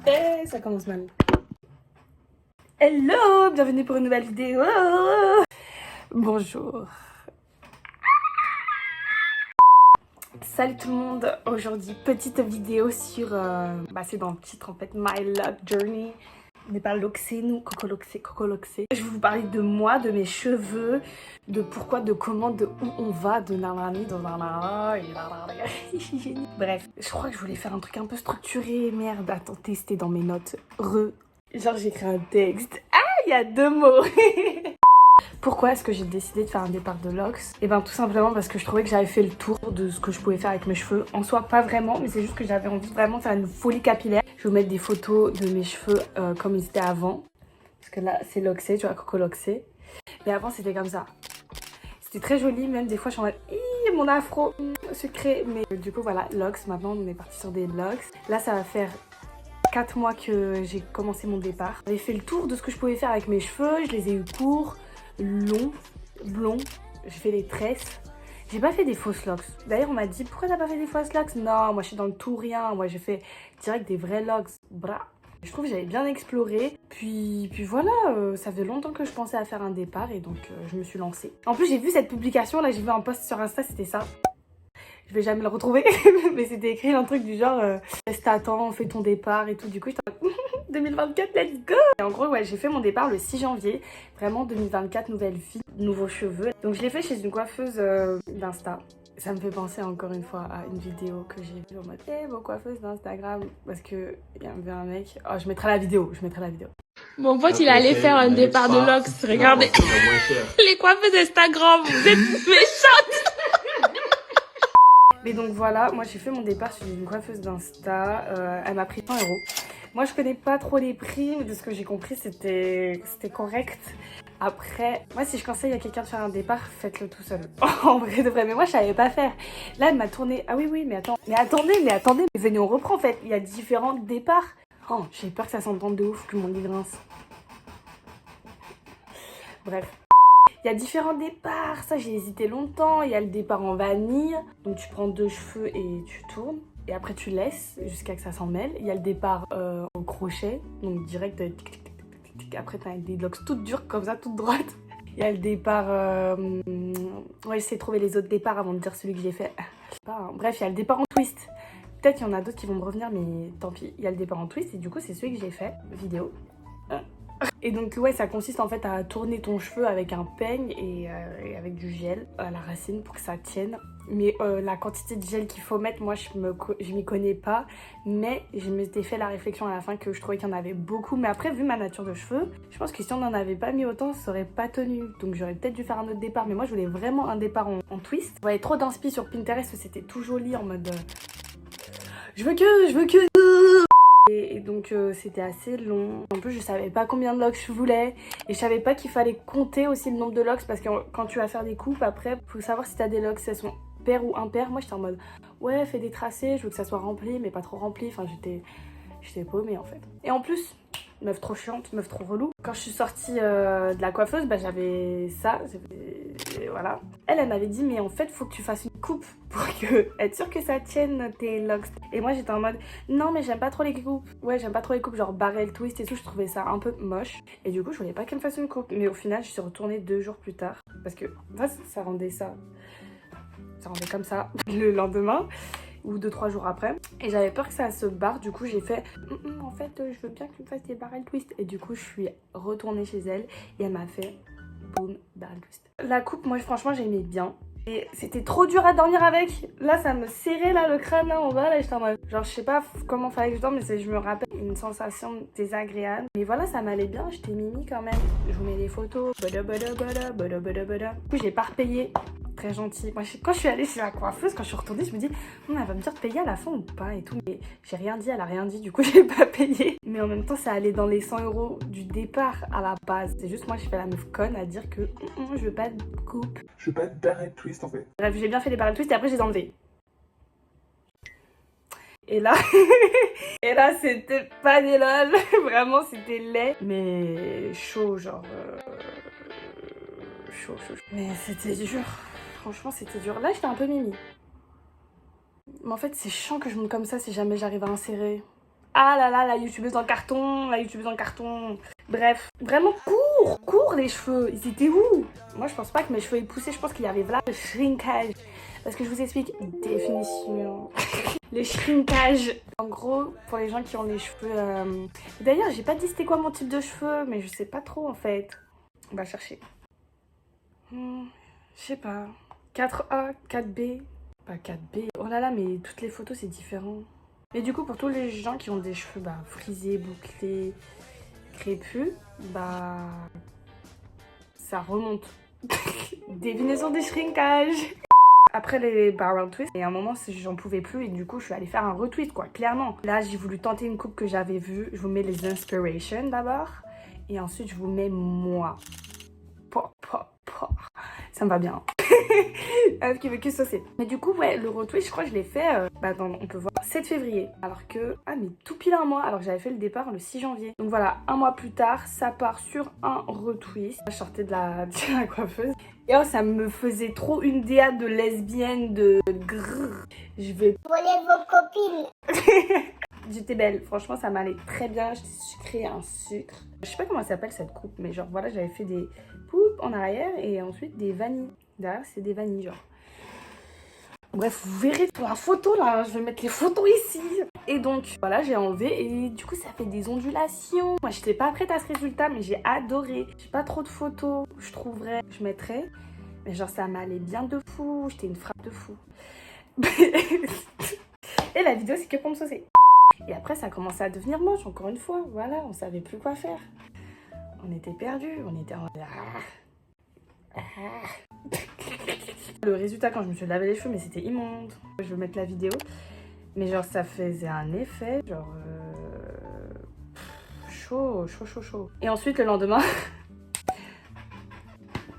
Et ça commence mal. Hello, bienvenue pour une nouvelle vidéo. Bonjour. Salut tout le monde, aujourd'hui petite vidéo sur, c'est dans le titre en fait, My Lock Journey. On n'est pas loxé nous, coco loxé. Je vais vous parler de moi, de mes cheveux, de pourquoi, de comment, de où on va, de nanani, de nanana, et nanana. Bref, je crois que je voulais faire un truc un peu structuré, merde, attends, tester dans mes notes, genre j'ai écrit un texte, il y a 2 mots. Pourquoi est-ce que j'ai décidé de faire un départ de Lox? Et ben tout simplement parce que je trouvais que j'avais fait le tour de ce que je pouvais faire avec mes cheveux. En soi pas vraiment, mais c'est juste que j'avais envie vraiment de faire une folie capillaire. Je vais vous mettre des photos de mes cheveux comme ils étaient avant. Parce que là c'est loxé, tu vois, coco loxé. Mais avant c'était comme ça. C'était très joli, même des fois je suis en mode mon afro sucré. Mais du coup voilà, Lox, maintenant on est parti sur des Lox. Là ça va faire 4 mois que j'ai commencé mon départ. J'avais fait le tour de ce que je pouvais faire avec mes cheveux, je les ai eu courts, longs, blonds, j'ai fait des tresses. J'ai pas fait des fausses locks. D'ailleurs on m'a dit pourquoi t'as pas fait des fausses locks? Non, moi je suis dans le tout rien, moi j'ai fait direct des vrais locks. Bra. Je trouve que j'avais bien exploré. Puis voilà, ça fait longtemps que je pensais à faire un départ et donc je me suis lancée. En plus j'ai vu cette publication là, j'ai vu un post sur Insta, c'était ça. Je vais jamais le retrouver, mais c'était écrit un truc du genre reste à temps, fais ton départ et tout. Du coup, j'étais en 2024, let's go! Et en gros, ouais, j'ai fait mon départ le 6 janvier. Vraiment 2024, nouvelle vie, nouveaux cheveux. Donc, je l'ai fait chez une coiffeuse d'Insta. Ça me fait penser encore une fois à une vidéo que j'ai vue en mode vos coiffeuses d'Instagram. Parce que il y avait un mec. Oh, je mettrai la vidéo, Mon pote, il allait faire un départ de Lox. Regardez les coiffeuses Instagram, vous êtes méchantes! Mais donc voilà, moi j'ai fait mon départ chez une coiffeuse d'Insta, elle m'a pris 100 €. Moi je connais pas trop les prix, mais de ce que j'ai compris c'était correct. Après, moi si je conseille à quelqu'un de faire un départ, faites-le tout seul. En vrai de vrai, mais moi je savais pas faire. Là elle m'a tourné, ah oui mais attendez, mais venez on reprend en fait, il y a différents départs. Oh, j'ai peur que ça s'entende de ouf, que mon lit grince. Bref. Il y a différents départs, ça j'ai hésité longtemps. Il y a le départ en vanille, donc tu prends 2 cheveux et tu tournes. Et après tu laisses jusqu'à que ça s'en mêle. Il y a le départ au crochet, donc direct tic, tic, tic, tic, tic. Après t'as des locks toutes dures comme ça, toutes droites. Il y a le départ... Ouais, j'essaie de trouver les autres départs avant de dire celui que j'ai fait. Bref, il y a le départ en twist. Peut-être qu'il y en a d'autres qui vont me revenir, mais tant pis. Il y a le départ en twist et du coup c'est celui que j'ai fait, vidéo. Et donc ouais, ça consiste en fait à tourner ton cheveu avec un peigne et avec du gel à la racine pour que ça tienne. Mais la quantité de gel qu'il faut mettre, moi je m'y connais pas. Mais je m'étais fait la réflexion à la fin que je trouvais qu'il y en avait beaucoup. Mais après, vu ma nature de cheveux, je pense que si on n'en avait pas mis autant, ça aurait pas tenu. Donc j'aurais peut-être dû faire un autre départ. Mais moi je voulais vraiment un départ en twist. Je voyais trop d'inspi sur Pinterest, c'était tout joli en mode... je veux que... Et donc c'était assez long. En plus je savais pas combien de locks je voulais. Et je savais pas qu'il fallait compter aussi le nombre de locks. Parce que quand tu vas faire des coupes après, faut savoir si t'as des locks, elles sont paires ou impaires. Moi j'étais en mode ouais fais des tracés, je veux que ça soit rempli mais pas trop rempli. Enfin j'étais paumée en fait. Et en plus, meuf trop chiante, meuf trop relou. Quand je suis sortie de la coiffeuse, j'avais ça. Voilà. Elle m'avait dit mais en fait faut que tu fasses une coupe pour être sûre que ça tienne tes locks. Et moi j'étais en mode non mais j'aime pas trop les coupes. Ouais j'aime pas trop les coupes genre barrel twist et tout, je trouvais ça un peu moche. Et du coup je voulais pas qu'elle me fasse une coupe. Mais au final je suis retournée 2 jours plus tard. Parce que ça rendait comme ça le lendemain. Ou 2-3 jours après. Et j'avais peur que ça se barre. Du coup j'ai fait en fait je veux bien que tu me fasses des barrel twist. Et du coup je suis retournée chez elle. Et elle m'a fait boum barrel twist. La coupe moi franchement j'aimais bien. Et c'était trop dur à dormir avec. Là ça me serrait là le crâne là en bas. Là j'étais en mode genre je sais pas comment fallait que je dorme. Mais je me rappelle une sensation désagréable. Mais voilà ça m'allait bien. J'étais mimi quand même. Je vous mets des photos. Du coup j'ai pas repayé. Très gentil. Moi, quand je suis allée chez la coiffeuse, quand je suis retournée, je me dis, elle va me dire de payer à la fin ou pas et tout. Mais j'ai rien dit, elle a rien dit, du coup, j'ai pas payé. Mais en même temps, ça allait dans les 100 € du départ à la base. C'est juste moi, je fais la meuf conne à dire que je veux pas de coupe. Je veux pas de barrel twist en fait. Bref, j'ai bien fait les barrel twist et après, je les ai enlevés. Et là, c'était pas des lol. Vraiment, c'était laid. Mais chaud, genre. Chaud. Mais c'était dur. Franchement, c'était dur. Là, j'étais un peu mimi. Mais en fait, c'est chiant que je monte comme ça si jamais j'arrive à insérer. Ah là là, la youtubeuse en carton, la youtubeuse en carton. Bref, vraiment court les cheveux. Ils étaient où? Moi, je pense pas que mes cheveux aient poussé. Je pense qu'il y avait là le shrinkage. Parce que je vous explique, définition. Le shrinkage. En gros, pour les gens qui ont les cheveux... D'ailleurs, j'ai pas dit c'était quoi mon type de cheveux, mais je sais pas trop en fait. On va chercher. Je sais pas. 4A, 4B. Pas 4B. Oh là là, mais toutes les photos, c'est différent. Mais du coup, pour tous les gens qui ont des cheveux frisés, bouclés, crépus, ça remonte. Définition des shrinkage. Après les barrel twists, et à un moment j'en pouvais plus et du coup je suis allée faire un retwist quoi, clairement. Là j'ai voulu tenter une coupe que j'avais vue. Je vous mets les inspirations d'abord et ensuite je vous mets moi. Ça me va bien. Elle qui veut que saucer. Mais du coup ouais, le retwist je crois que je l'ai fait, attends, on peut voir, 7 février. Alors que, mais tout pile un mois, alors que j'avais fait le départ le 6 janvier. Donc voilà, un mois plus tard, ça part sur un retwist. Je sortais de la coiffeuse. Et oh, ça me faisait trop une DA de lesbienne, de grrr. Je vais voler vos copines. J'étais belle, franchement ça m'allait très bien, j'étais sucrée, un sucre. Je sais pas comment ça s'appelle cette coupe, mais genre voilà, j'avais fait des poupes en arrière et ensuite des vanilles. Derrière c'est des vanilles genre. Bref, vous verrez pour la photo là, je vais mettre les photos ici. Et donc voilà, j'ai enlevé et du coup ça fait des ondulations. Moi j'étais pas prête à ce résultat mais j'ai adoré. J'ai pas trop de photos, je trouverais, je mettrais. Mais genre ça m'allait bien de fou, j'étais une frappe de fou. Et la vidéo c'est que pour me saucer. Et après ça a commencé à devenir moche encore une fois, voilà, on savait plus quoi faire. On était perdus, on était en... Le résultat quand je me suis lavé les cheveux, mais c'était immonde. Je vais mettre la vidéo. Mais genre ça faisait un effet, genre... chaud. Et ensuite le lendemain,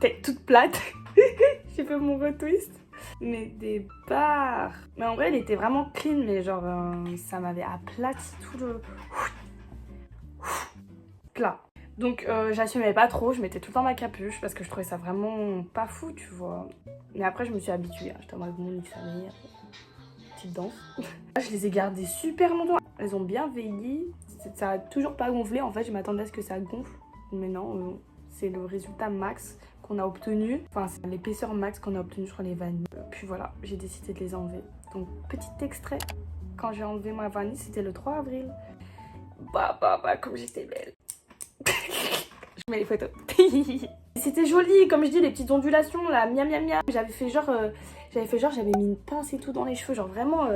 tête toute plate, j'ai fait mon retwist. Mais des barres. Mais en vrai, il était vraiment clean, mais genre, ça m'avait aplati tout le... Là. Donc, j'assumais pas trop, je mettais tout le temps ma capuche parce que je trouvais ça vraiment pas fou, tu vois. Mais après, je me suis habituée, hein. J'étais en mode, bon, ça m'est... Petite danse. Je les ai gardées super longtemps. Elles ont bien vieilli. Ça a toujours pas gonflé, en fait, je m'attendais à ce que ça gonfle. Mais non, c'est le résultat max qu'on a obtenu, enfin c'est l'épaisseur max qu'on a obtenu sur les vanilles. Puis voilà, j'ai décidé de les enlever. Donc petit extrait, quand j'ai enlevé ma vanille, c'était le 3 avril. Comme j'étais belle. Je mets les photos. C'était joli, comme je dis, les petites ondulations là, miam. J'avais fait genre, j'avais mis une pince et tout dans les cheveux, genre vraiment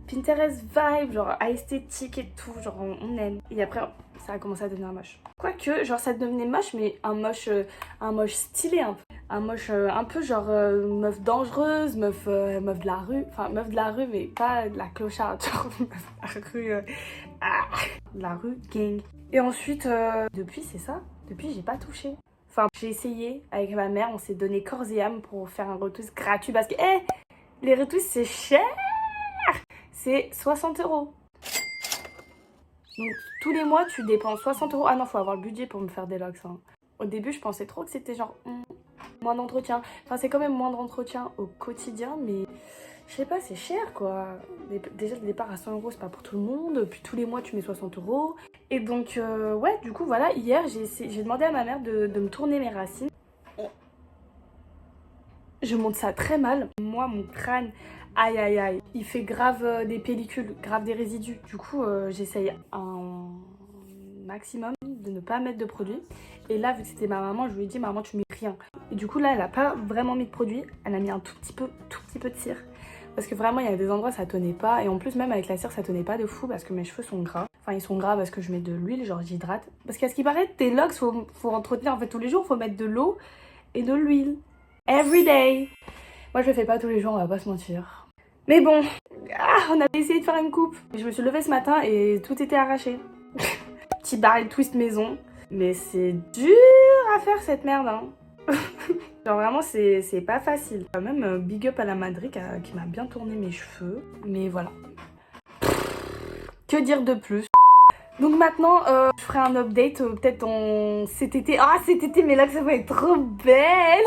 Pinterest vibe, genre esthétique et tout, genre on aime. Et après, ça a commencé à devenir moche. Quoique, genre ça devenait moche, mais un moche stylé un peu. Un moche un peu genre meuf dangereuse, meuf de la rue. Enfin, meuf de la rue, mais pas de la clocharde, genre meuf de la rue, de la rue gang. Et ensuite, depuis c'est ça, depuis j'ai pas touché. Enfin, j'ai essayé avec ma mère, on s'est donné corps et âme pour faire un retwist gratuit parce que, les retwists c'est cher. C'est 60 €. Donc tous les mois tu dépenses 60 €. Ah non, faut avoir le budget pour me faire des locks. Hein. Au début je pensais trop que c'était genre moins d'entretien. Enfin c'est quand même moins d'entretien au quotidien, mais je sais pas, c'est cher quoi. Déjà le départ à 100 € c'est pas pour tout le monde. Puis tous les mois tu mets 60 €. Et donc ouais, du coup voilà, hier j'ai demandé à ma mère de me tourner mes racines. Je monte ça très mal. Moi mon crâne, aïe, il fait grave des pellicules, grave des résidus. Du coup, j'essaye un maximum de ne pas mettre de produit. Et là, vu que c'était ma maman, je lui ai dit, maman, tu mets rien. Et du coup, là, elle a pas vraiment mis de produit. Elle a mis un tout petit peu de cire. Parce que vraiment, il y a des endroits, ça tenait pas. Et en plus, même avec la cire, ça tenait pas de fou parce que mes cheveux sont gras. Enfin, ils sont gras parce que je mets de l'huile, genre j'hydrate. Parce qu'à ce qui paraît, tes locks, faut entretenir en fait tous les jours. Faut mettre de l'eau et de l'huile. Every day. Moi, je le fais pas tous les jours, on va pas se mentir. Mais bon, on a essayé de faire une coupe. Je me suis levée ce matin et tout était arraché. Petit barrel twist maison. Mais c'est dur à faire cette merde, hein. Genre vraiment, c'est pas facile. Quand même, big up à la Madrid qui m'a bien tourné mes cheveux. Mais voilà. Que dire de plus? Donc maintenant, je ferai un update peut-être cet été. Ah, cet été, mais là, ça va être trop belle.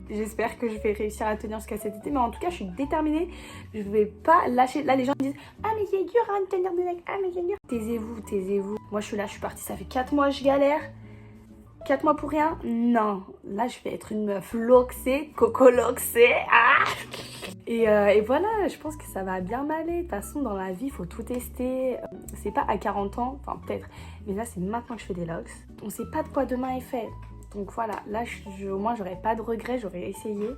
J'espère que je vais réussir à tenir jusqu'à cet été. Mais en tout cas, je suis déterminée. Je vais pas lâcher. Là, les gens me disent « Ah, mais c'est dur hein, de tenir des legs. Ah, mais c'est dur. » Taisez-vous, taisez-vous. Moi, je suis là, je suis partie. Ça fait 4 mois, je galère. 4 mois pour rien? Non. Là, je vais être une meuf loxée, cocoloxée. Ah et voilà, je pense que ça va bien m'aller. De toute façon, dans la vie, il faut tout tester. C'est pas à 40 ans, enfin peut-être. Mais là, c'est maintenant que je fais des locks. On sait pas de quoi demain est fait. Donc voilà, là, au moins, j'aurais pas de regrets. J'aurais essayé.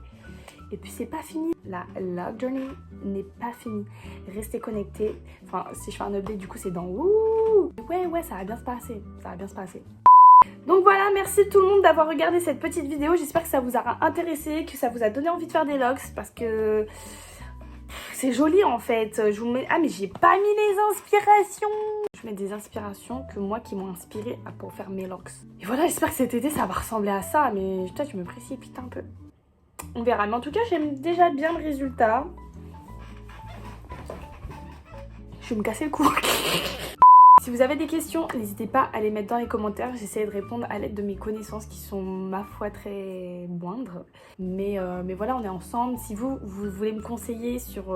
Et puis, c'est pas fini. La lock journey n'est pas finie. Restez connectés. Enfin, si je fais un update, du coup, c'est dans... Ouh ouais, ça va bien se passer. Ça va bien se passer. Donc voilà, merci tout le monde d'avoir regardé cette petite vidéo. J'espère que ça vous aura intéressé, que ça vous a donné envie de faire des locks parce que c'est joli en fait. Je vous mets... Ah mais j'ai pas mis les inspirations. Je mets des inspirations que moi qui m'ont inspiré pour faire mes locks. Et voilà, j'espère que cet été ça va ressembler à ça. Mais toi tu me précipites un peu. On verra. Mais en tout cas, j'aime déjà bien le résultat. Je vais me casser le cou. Si vous avez des questions, n'hésitez pas à les mettre dans les commentaires. J'essaie de répondre à l'aide de mes connaissances qui sont, ma foi, très moindres. Mais voilà, on est ensemble. Si vous voulez me conseiller sur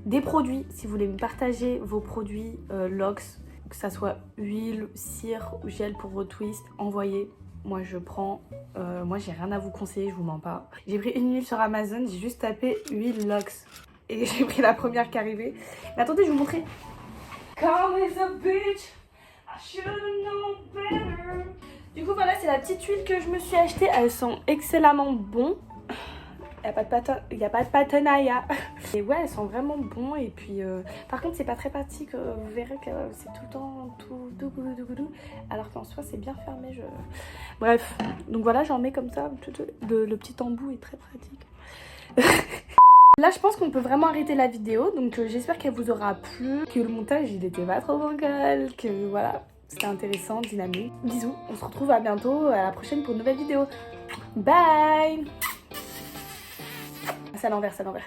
des produits, si vous voulez me partager vos produits locks, que ça soit huile, cire ou gel pour vos twists, envoyez. Moi, je prends. Moi, j'ai rien à vous conseiller, je vous mens pas. J'ai pris une huile sur Amazon, j'ai juste tapé huile locks. Et j'ai pris la première qui arrivait. Mais attendez, je vais vous montrer. Calm as a bitch, I should've known better. Du coup voilà, c'est la petite huile que je me suis achetée. Elles sont excellemment bonnes. Il n'y a pas de patanaya. Et ouais, elles sont vraiment bonnes. Et puis par contre c'est pas très pratique. Vous verrez que c'est tout le temps tout doux. Alors qu'en soi c'est bien fermé. Bref, donc voilà, j'en mets comme ça. Le petit embout est très pratique. Là, je pense qu'on peut vraiment arrêter la vidéo, donc j'espère qu'elle vous aura plu, que le montage il était pas trop bancal, que voilà, c'était intéressant, dynamique. Bisous, on se retrouve à bientôt, à la prochaine pour une nouvelle vidéo. Bye. C'est à l'envers, c'est à l'envers.